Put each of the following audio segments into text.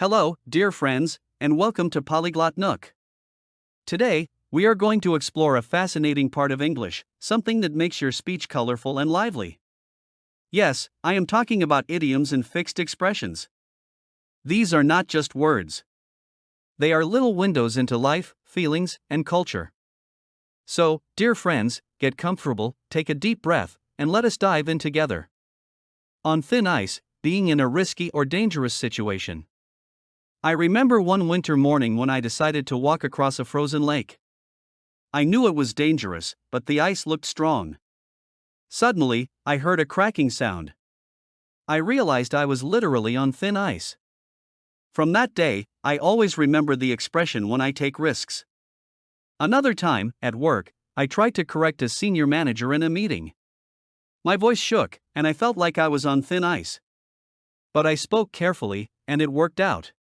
Hello, dear friends, and welcome to PolyglotNook. Today, we are going to explore a fascinating part of English, something that makes your speech colorful and lively. Yes, I am talking about idioms and fixed expressions. These are not just words. They are little windows into life, feelings, and culture. So, dear friends, get comfortable, take a deep breath, and let us dive in together. On thin ice, being in a risky or dangerous situation. I remember one winter morning when I decided to walk across a frozen lake. I knew it was dangerous, but the ice looked strong. Suddenly, I heard a cracking sound. I realized I was literally on thin ice. From that day, I always remember the expression when I take risks. Another time, at work, I tried to correct a senior manager in a meeting. My voice shook, and I felt like I was on thin ice. But I spoke carefully, and it worked out.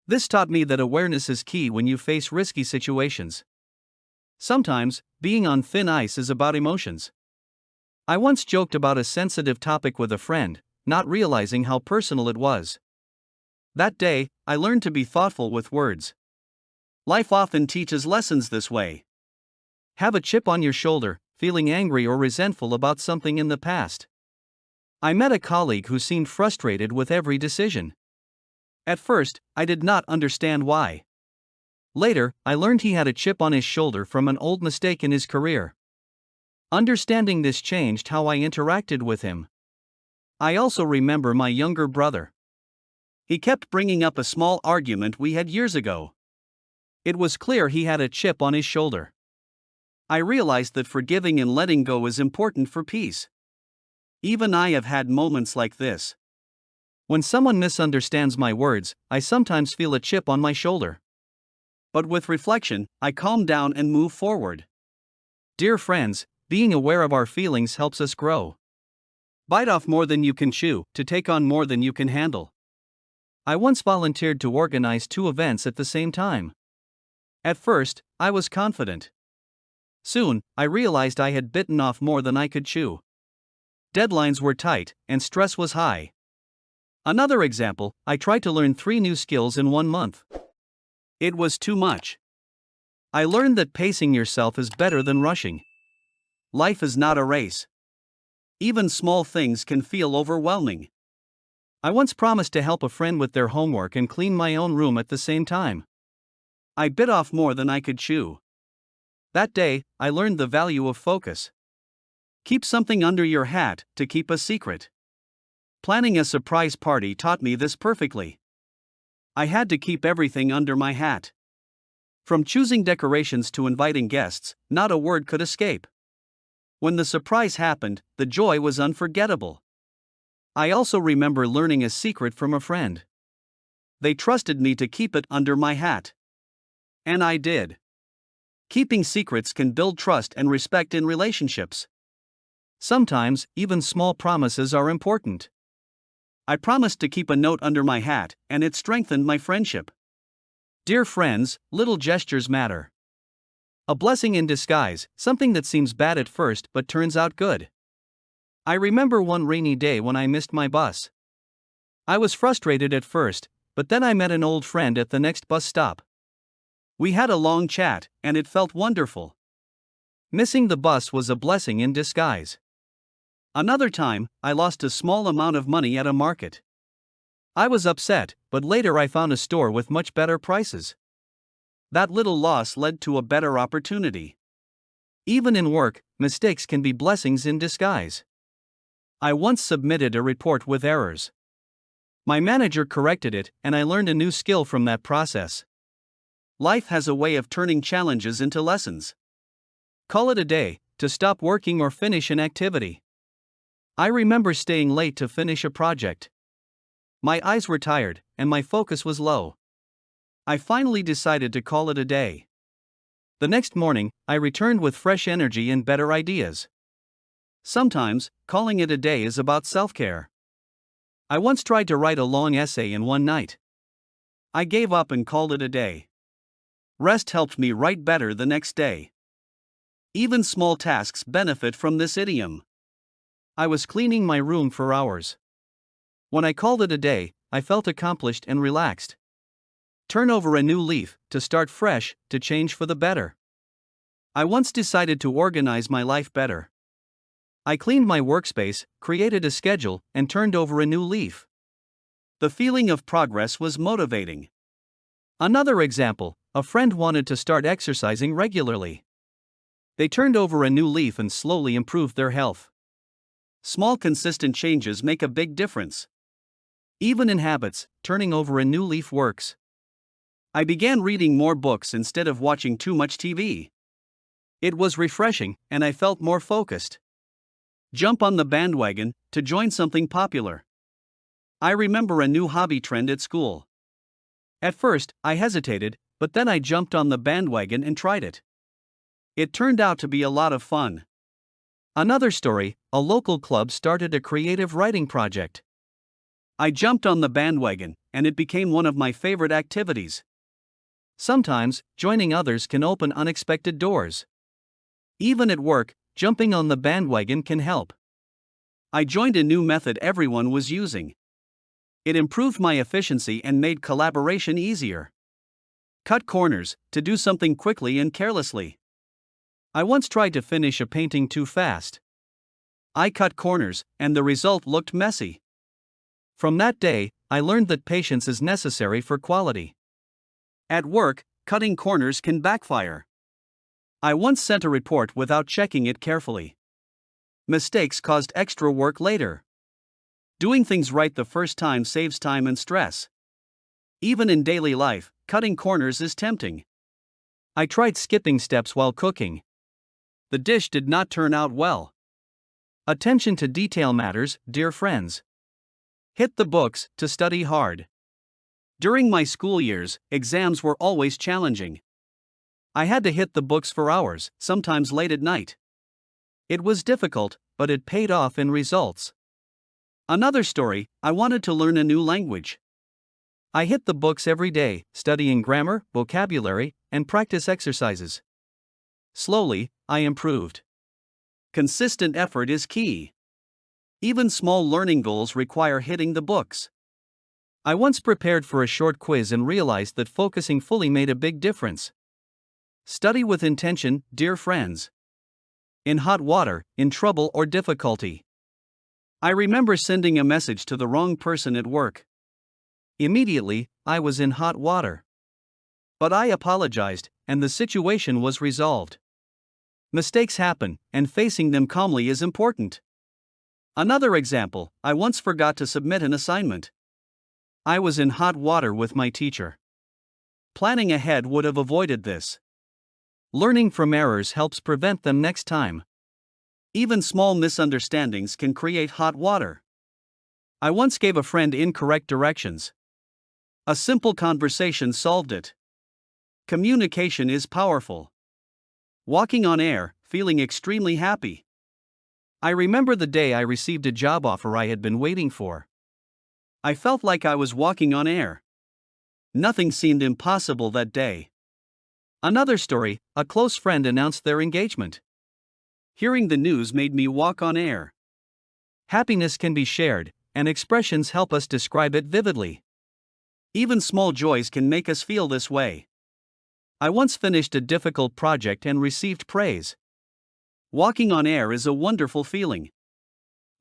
This taught me that awareness is key when you face risky situations. Sometimes, being on thin ice is about emotions. I once joked about a sensitive topic with a friend, not realizing how personal it was. That day, I learned to be thoughtful with words. Life often teaches lessons this way. Have a chip on your shoulder, feeling angry or resentful about something in the past. I met a colleague who seemed frustrated with every decision. At first, I did not understand why. Later, I learned he had a chip on his shoulder from an old mistake in his career. Understanding this changed how I interacted with him. I also remember my younger brother. He kept bringing up a small argument we had years ago. It was clear he had a chip on his shoulder. I realized that forgiving and letting go is important for peace. Even I have had moments like this. When someone misunderstands my words, I sometimes feel a chip on my shoulder. But with reflection, I calm down and move forward. Dear friends, being aware of our feelings helps us grow. Bite off more than you can chew, to take on more than you can handle. I once volunteered to organize 2 events at the same time. At first, I was confident. Soon, I realized I had bitten off more than I could chew. Deadlines were tight, and stress was high. Another example, I tried to learn 3 new skills in 1 month. It was too much. I learned that pacing yourself is better than rushing. Life is not a race. Even small things can feel overwhelming. I once promised to help a friend with their homework and clean my own room at the same time. I bit off more than I could chew. That day, I learned the value of focus. Keep something under your hat to keep a secret. Planning a surprise party taught me this perfectly. I had to keep everything under my hat. From choosing decorations to inviting guests, not a word could escape. When the surprise happened, the joy was unforgettable. I also remember learning a secret from a friend. They trusted me to keep it under my hat. And I did. Keeping secrets can build trust and respect in relationships. Sometimes, even small promises are important. I promised to keep a note under my hat, and it strengthened my friendship. Dear friends, little gestures matter. A blessing in disguise, something that seems bad at first but turns out good. I remember one rainy day when I missed my bus. I was frustrated at first, but then I met an old friend at the next bus stop. We had a long chat, and it felt wonderful. Missing the bus was a blessing in disguise. Another time, I lost a small amount of money at a market. I was upset, but later I found a store with much better prices. That little loss led to a better opportunity. Even in work, mistakes can be blessings in disguise. I once submitted a report with errors. My manager corrected it, and I learned a new skill from that process. Life has a way of turning challenges into lessons. Call it a day, to stop working or finish an activity. I remember staying late to finish a project. My eyes were tired, and my focus was low. I finally decided to call it a day. The next morning, I returned with fresh energy and better ideas. Sometimes, calling it a day is about self-care. I once tried to write a long essay in one night. I gave up and called it a day. Rest helped me write better the next day. Even small tasks benefit from this idiom. I was cleaning my room for hours. When I called it a day, I felt accomplished and relaxed. Turn over a new leaf, to start fresh, to change for the better. I once decided to organize my life better. I cleaned my workspace, created a schedule, and turned over a new leaf. The feeling of progress was motivating. Another example, a friend wanted to start exercising regularly. They turned over a new leaf and slowly improved their health. Small consistent changes make a big difference. Even in habits, turning over a new leaf works. I began reading more books instead of watching too much TV. It was refreshing, and I felt more focused. Jump on the bandwagon, to join something popular. I remember a new hobby trend at school. At first, I hesitated, but then I jumped on the bandwagon and tried it. It turned out to be a lot of fun. Another story, a local club started a creative writing project. I jumped on the bandwagon, and it became one of my favorite activities. Sometimes, joining others can open unexpected doors. Even at work, jumping on the bandwagon can help. I joined a new method everyone was using. It improved my efficiency and made collaboration easier. Cut corners, to do something quickly and carelessly. I once tried to finish a painting too fast. I cut corners, and the result looked messy. From that day, I learned that patience is necessary for quality. At work, cutting corners can backfire. I once sent a report without checking it carefully. Mistakes caused extra work later. Doing things right the first time saves time and stress. Even in daily life, cutting corners is tempting. I tried skipping steps while cooking. The dish did not turn out well. Attention to detail matters, dear friends. Hit the books, to study hard. During my school years, exams were always challenging. I had to hit the books for hours, sometimes late at night. It was difficult, but it paid off in results. Another story, I wanted to learn a new language. I hit the books every day, studying grammar, vocabulary, and practice exercises. Slowly, I improved. Consistent effort is key. Even small learning goals require hitting the books. I once prepared for a short quiz and realized that focusing fully made a big difference. Study with intention, dear friends. In hot water, in trouble or difficulty. I remember sending a message to the wrong person at work. Immediately, I was in hot water. But I apologized, and the situation was resolved. Mistakes happen, and facing them calmly is important. Another example, I once forgot to submit an assignment. I was in hot water with my teacher. Planning ahead would have avoided this. Learning from errors helps prevent them next time. Even small misunderstandings can create hot water. I once gave a friend incorrect directions. A simple conversation solved it. Communication is powerful. Walking on air, feeling extremely happy. I remember the day I received a job offer I had been waiting for. I felt like I was walking on air. Nothing seemed impossible that day. Another story, a close friend announced their engagement. Hearing the news made me walk on air. Happiness can be shared, and expressions help us describe it vividly. Even small joys can make us feel this way. I once finished a difficult project and received praise. Walking on air is a wonderful feeling.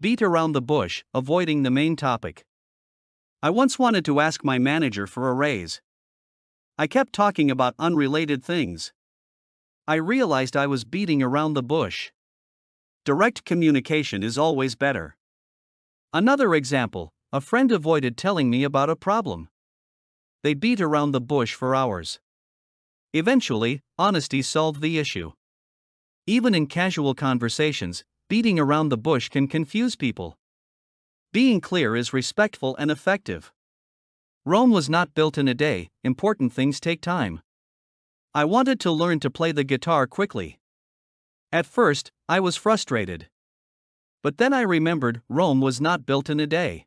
Beat around the bush, avoiding the main topic. I once wanted to ask my manager for a raise. I kept talking about unrelated things. I realized I was beating around the bush. Direct communication is always better. Another example, a friend avoided telling me about a problem. They beat around the bush for hours. Eventually, honesty solved the issue. Even in casual conversations, beating around the bush can confuse people. Being clear is respectful and effective. Rome was not built in a day, important things take time. I wanted to learn to play the guitar quickly. At first, I was frustrated. But then I remembered Rome was not built in a day.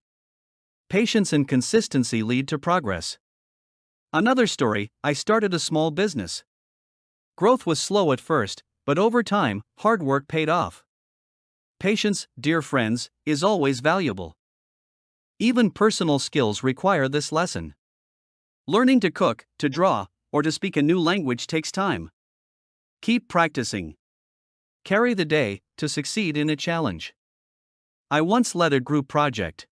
Patience and consistency lead to progress. Another story, I started a small business. Growth was slow at first, but over time, hard work paid off. Patience, dear friends, is always valuable. Even personal skills require this lesson. Learning to cook, to draw, or to speak a new language takes time. Keep practicing. Carry the day to succeed in a challenge. I once led a group project.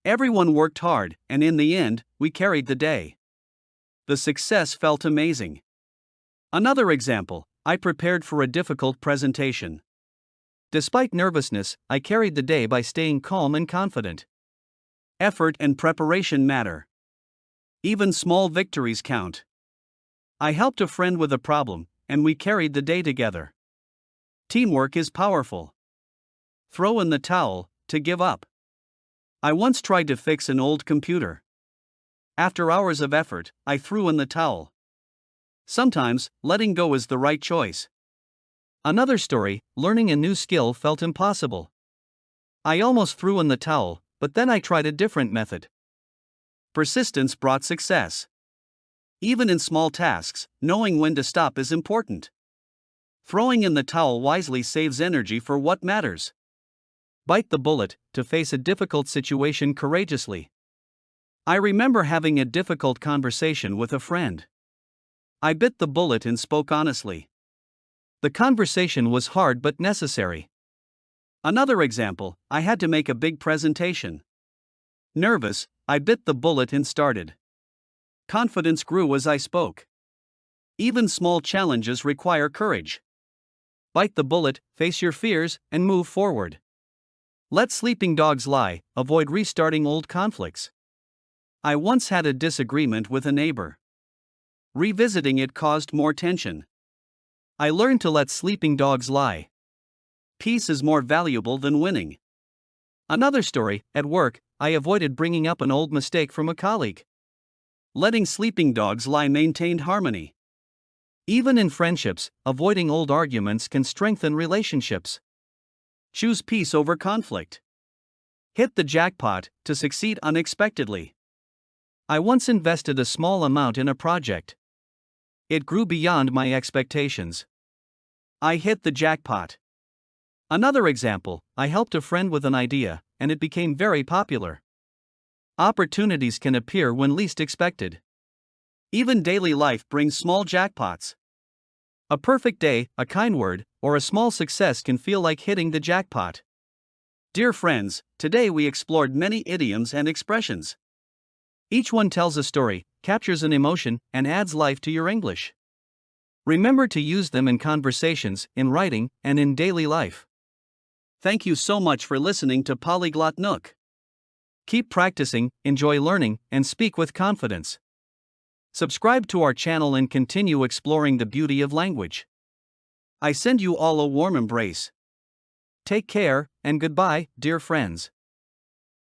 Everyone worked hard, and in the end, we carried the day. The success felt amazing. Another example, I prepared for a difficult presentation. Despite nervousness, I carried the day by staying calm and confident. Effort and preparation matter. Even small victories count. I helped a friend with a problem, and we carried the day together. Teamwork is powerful. Throw in the towel, to give up. I once tried to fix an old computer. After hours of effort, I threw in the towel. Sometimes, letting go is the right choice. Another story, learning a new skill felt impossible. I almost threw in the towel, but then I tried a different method. Persistence brought success. Even in small tasks, knowing when to stop is important. Throwing in the towel wisely saves energy for what matters. Bite the bullet, to face a difficult situation courageously. I remember having a difficult conversation with a friend. I bit the bullet and spoke honestly. The conversation was hard but necessary. Another example, I had to make a big presentation. Nervous, I bit the bullet and started. Confidence grew as I spoke. Even small challenges require courage. Bite the bullet, face your fears, and move forward. Let sleeping dogs lie, avoid restarting old conflicts. I once had a disagreement with a neighbor. Revisiting it caused more tension. I learned to let sleeping dogs lie. Peace is more valuable than winning. Another story, at work, I avoided bringing up an old mistake from a colleague. Letting sleeping dogs lie maintained harmony. Even in friendships, avoiding old arguments can strengthen relationships. Choose peace over conflict. Hit the jackpot, to succeed unexpectedly. I once invested a small amount in a project. It grew beyond my expectations. I hit the jackpot. Another example, I helped a friend with an idea, and it became very popular. Opportunities can appear when least expected. Even daily life brings small jackpots. A perfect day, a kind word, or a small success can feel like hitting the jackpot. Dear friends, today we explored many idioms and expressions. Each one tells a story, captures an emotion, and adds life to your English. Remember to use them in conversations, in writing, and in daily life. Thank you so much for listening to PolyglotNook. Keep practicing, enjoy learning, and speak with confidence. Subscribe to our channel and continue exploring the beauty of language. I send you all a warm embrace. Take care, and goodbye, dear friends.